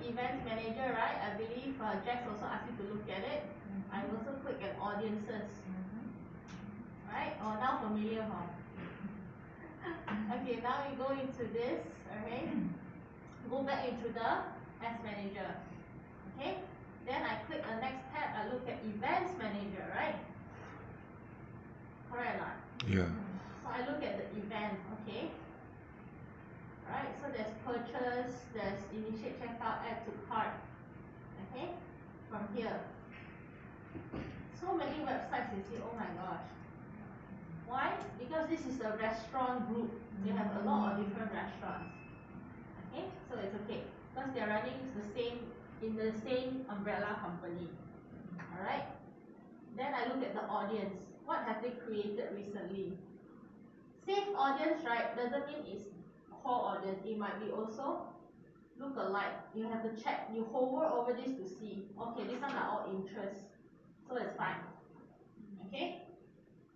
events manager, right? I believe Jax also asked you to look at it. I also click at audiences. Right? Oh, now familiar, huh? Okay, now we go into this. Okay, go back into the Ads Manager. Okay, then I click the next tab. I look at Events Manager, right? Correct or not? Yeah. So I look at the event. Okay. Right. So there's purchase, there's initiate checkout, add to cart. Okay. From here, so many websites. You see, oh my gosh. Why? Because this is a restaurant group. They have a lot of different restaurants. Okay, so it's okay because they're running in the same umbrella company. All right. Then I look at the audience. What have they created recently? Saved audience, right? Doesn't mean it's core audience. It might be also look-alike. You have to check. You hover over this to see. Okay, these one are all interests, so it's fine. Okay.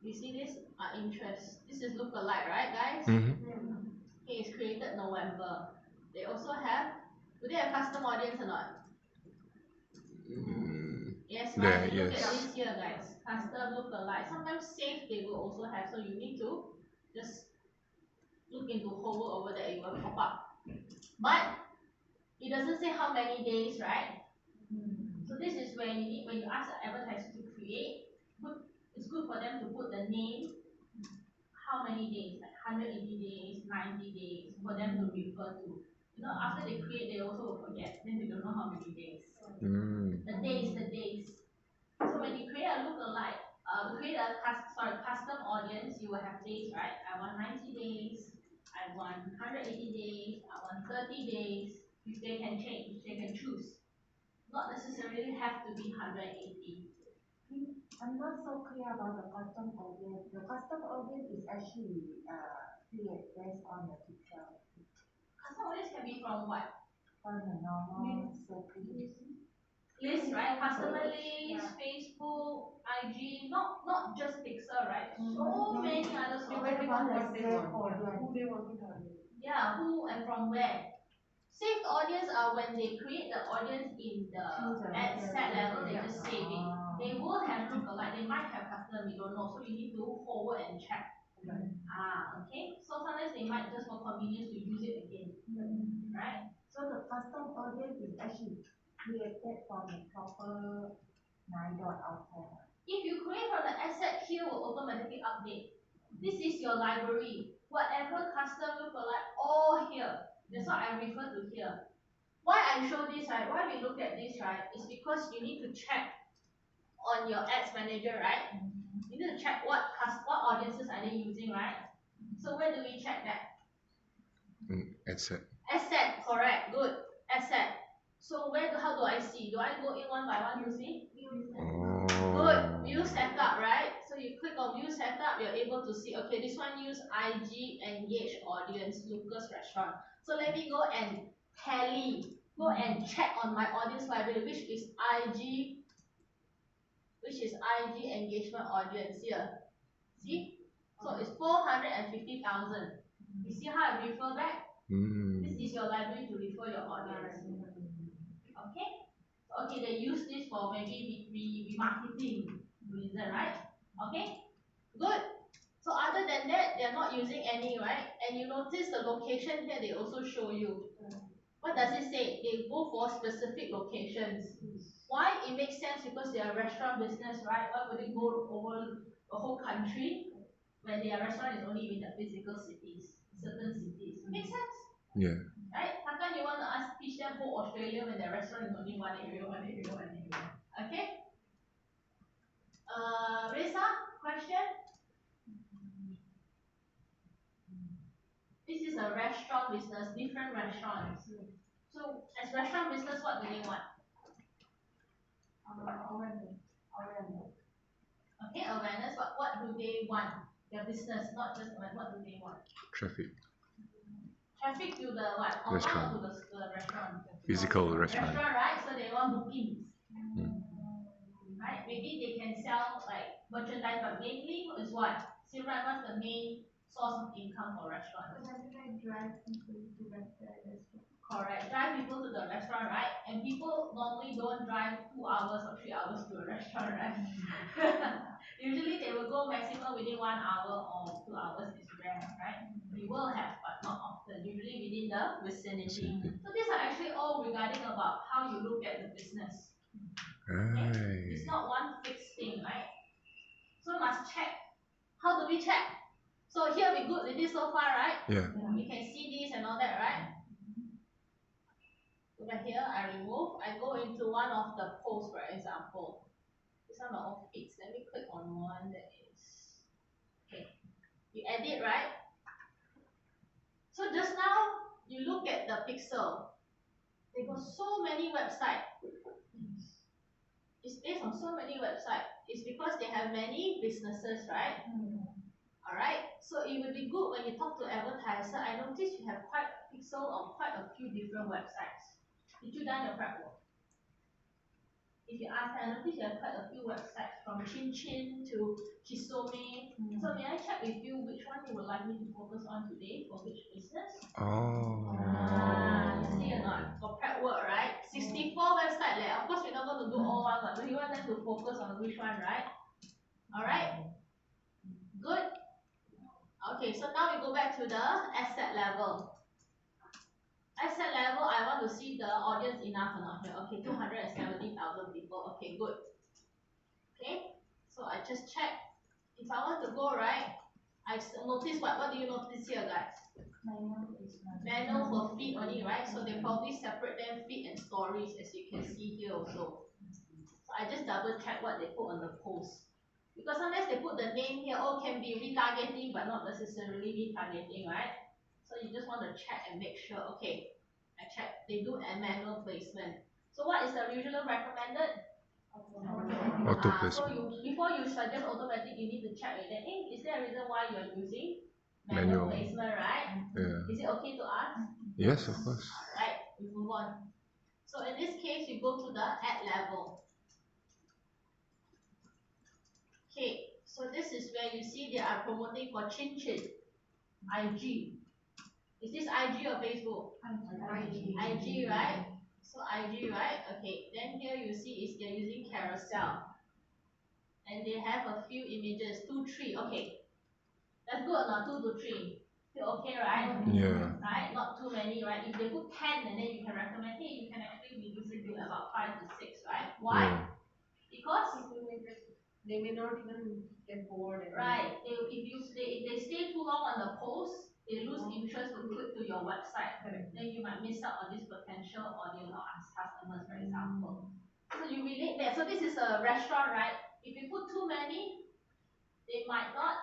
You see this are interests. This is look-alike, right, guys? Okay, it's created November. They also have. Do they have custom audience or not? Yes, right. There, Look yes. at this here, guys. Custom look-alike. Sometimes save they will also have. So you need to just look into hover over there. It will pop up. But it doesn't say how many days, right? So this is where you need when you ask the advertiser to create. It's good for them to put the name. How many days? Like 180 days, 90 days for them to refer to. You know, after they create, they also will forget. Then they don't know how many days. The days. So when you create a look-alike, create a custom audience, you will have days, right? I want 90 days. I want 180 days. I want 30 days. If they can change, they can choose. Not necessarily have to be 180. I'm not so clear about the custom audience. The custom audience is actually created based on the pixel. Custom audience can be from what? From the normal circle. List, right? Customer list, Facebook, IG, not just Pixel, right? So many other Depending on the same audience. Who they want to target. Yeah, who and from where? Saved audience are when they create the audience in the ad set level, they just save it. They will have look-alike, they might have custom, we don't know, so you need to forward and check. Okay. So sometimes they might just for convenience to use it again. Right? So the custom audience is actually created from the proper 9 dot outside. If you create from the asset, here will automatically update. This is your library. Whatever custom look-alike, all here. That's what I refer to here. Why I show this, right? Why we look at this, right? Is because you need to check on your ads manager, right? You need to check what audiences are they using, right? So where do we check that? Asset. Asset, correct, good. Asset. So how do I see? Do I go in one by one to see? Good. View setup, right? So you click on view setup, you're able to see, okay, this one use IG engage audience, Lucas Restaurant. So let me go and go and check on my audience library, which is IG engagement audience here. See? So it's 450,000. You see how I refer back? This is your library to refer your audience. Okay? Okay, they use this for maybe remarketing reason, right? Okay? Good. So other than that, they're not using any, right? And you notice the location here, they also show you. What does it say? They go for specific locations. Why? It makes sense because they are restaurant business, right? Why would they go over the whole country when their restaurant is only in the physical cities, certain cities? Makes sense? Yeah. Right? How come you want to teach them whole Australia when their restaurant is only one area? Okay? Reza, question? This is a restaurant business, different restaurants. So as restaurant business, what do they want? Awareness. Okay, awareness, but what do they want? Their business, not just awareness, what do they want? Traffic. Traffic to the what? Restaurant. To the restaurant. Physical restaurant. Restaurant, right? So they want bookings. Right? Maybe they can sell like merchandise, but mainly is what? See, right, what's the main source of income for restaurants? Drive people to restaurant. Correct. Drive people to the restaurant, right? normally don't drive 2 hours or 3 hours to a restaurant, right? Usually they will go maximum within 1 hour or 2 hours is rare, right? We will have, but not often. Usually within the vicinity. So these are actually all regarding about how you look at the business. Okay? Right. It's not one fixed thing, right? So must check. How do we check? So here we good with this so far, right? Yeah. We can see this and all that, right? Over here, I remove. I go into one of the posts, for example. These are my own feeds. Let me click on one that is okay. You edit, right? So just now you look at the pixel. They got so many websites. It's based on so many websites. It's because they have many businesses, right? Alright, so it would be good when you talk to advertiser. I notice you have quite a pixel on quite a few different websites. Did you done your prep work? If you ask, I notice you have quite a few websites from Chin Chin to Chisome. So may I check with you which one you would like me to focus on today for which business? Oh. You see or not? For prep work, right? 64 websites there. Of course, we're not going to do all one, but we want them to focus on which one, right? Alright? Good. Okay, so now we go back to the asset level. Asset level, I want to see the audience enough or not here. Okay, 270,000 people. Okay, good. Okay, so I just check. If I want to go right, I notice what do you notice here, guys? Manual for feed only, right? So they probably separate them feed and stories, as you can see here also. So I just double check what they put on the post. Because sometimes they put the name here, oh, can be retargeting, but not necessarily retargeting, right? So you just want to check and make sure, okay, I check, they do a manual placement. So what is the usually recommended? Auto So placement. before you suggest automatic, you need to check with them, hey, is there a reason why you're using Manual. manual placement, right? Yeah. Is it okay to ask? Yes, of course. Right, we move on. So in this case, you go to the ad level. Okay, so this is where you see they are promoting for Chin Chin, IG. Is this IG or Facebook? IG, right? So IG, right? Okay, then here you see is they're using carousel. And they have a few images, 2, 3, okay. That's good or not? 2 to 3. Still okay, right? Yeah. Right? Not too many, right? If they put 10 and then you can recommend, hey, you can actually reduce it to about 5 to 6, right? Why? Yeah. Because They may not even get bored. right, if they stay too long on the post, they lose interest to click to your website. Then you might miss out on this potential audience or customers, for example. So you relate that. So this is a restaurant, right? If you put too many, they might not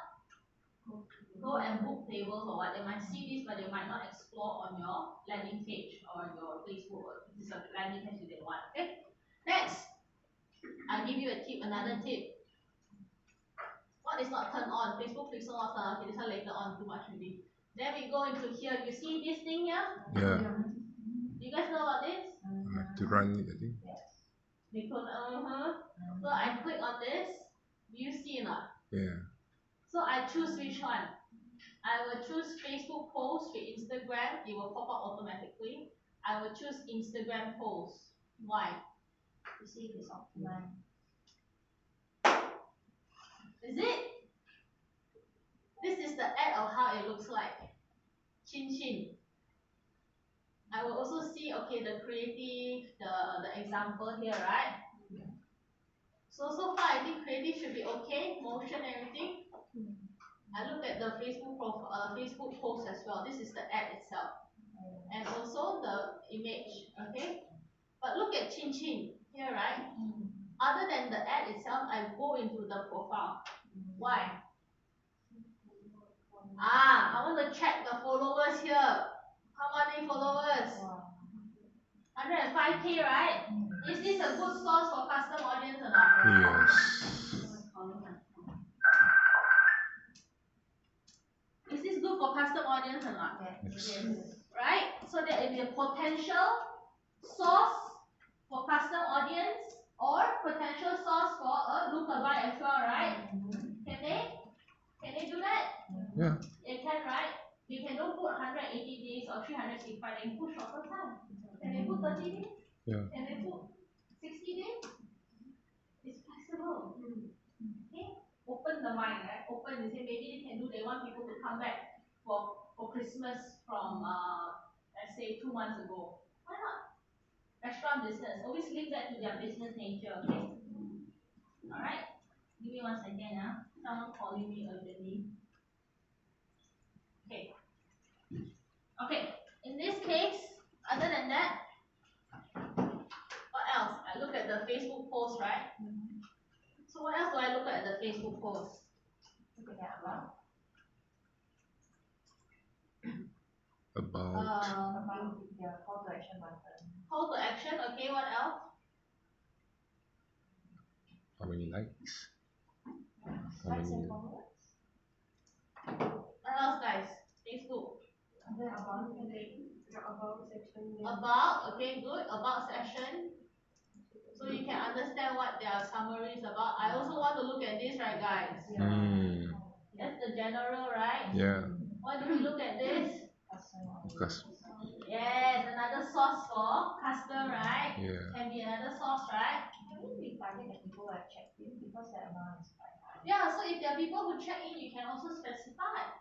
go and book tables or what. They might see this, but they might not explore on your landing page or your Facebook. This is a landing page they want. Okay. Next, I'll give you a tip. Another tip. What is not turned on? Facebook pixel not turned on. Okay, this one later on, too much already. Then we go into here. You see this thing here? Yeah. You guys know about this? I have to run it, I think. Because So I click on this. Do you see or not? Yeah. So I choose which one? I will choose Facebook post with Instagram. It will pop up automatically. I will choose Instagram post. Why? You see if it's optimized. Is it? This is the ad of how it looks like. Chin Chin. I will also see, okay, the creative, the example here, right? So far I think creative should be okay, motion, everything. I look at the Facebook post as well. This is the ad itself. And also the image, okay? But look at Chin Chin here, right? Other than the ad itself, I go into the profile. Why? I want to check the followers here. How many followers? 105K, right? Is this a good source for custom audience or not? Yes. Is this good for custom audience or not? Yes. Right? So there is a potential source for custom audience or potential source for a lookalike as well, right? Can they do that? Yeah. They can, right? You can don't put 180 days or 365 days, put shorter time. Can they put 30 days? Yeah. Can they put want people to come back for Christmas from let's say 2 months ago. Why not? Restaurant business, always leave that to their business nature, okay? Alright? Give me 1 second, someone calling me urgently. Okay. Okay, in this case, other than that, what else? I look at the Facebook post, right? So what else do I look at the Facebook post? Look at that about. About About the call to action button. Call to action, okay, what else? how many likes? How Likes and many? followers. What else, guys? Facebook. The about section. About, okay, good. About section. So you can understand what their summary is about. I also want to look at this, right, guys? Hmm. That's the general, right? Yeah. Why do we look at this? Because Yes, another source for custom, right? yeah. Can be another source, right? Can we target the people who have checked in because the amount is quite high? Yeah, so if there are people who check in, you can also specify.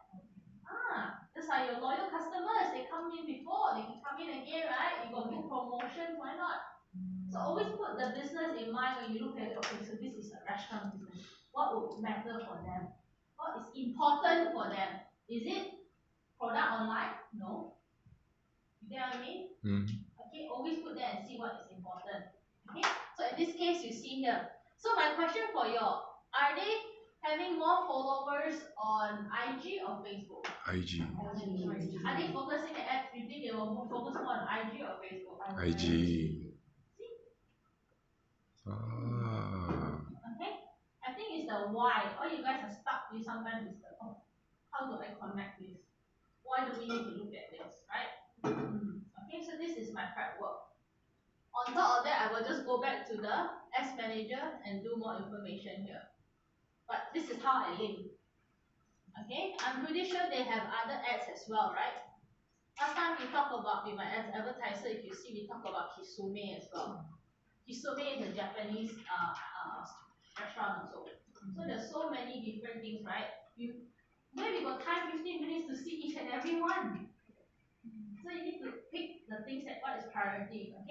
These are your loyal customers. They come in before, they can come in again, right? You got good promotions, why not? So always put the business in mind when you look at it. Okay, so this is a restaurant business. What would matter for them? What is important for them? Is it product online? No. You get what I mean? Hmm. Okay, always put there and see what is important. Okay, so in this case, you see here. So my question for you, are they having more followers on IG or Facebook? IG. Are they focusing the ads? You think they will focus more on IG or Facebook? IG. See? Ah. Okay? I think it's the why. All you guys are stuck with sometimes is the how do I connect this? Why do we need to look at this, right? Okay, so this is my prep work. On top of that, I will just go back to the S manager and do more information here. But this is how I link. Okay, I'm pretty sure they have other ads as well, right? Last time we talked about with my ads advertiser, if you see, we talk about Kisume as well. Kisume is a Japanese restaurant also. So there's so many different things, right? Where we got time 15 minutes to see each and every one. So you need to pick the things that what is priority. Okay?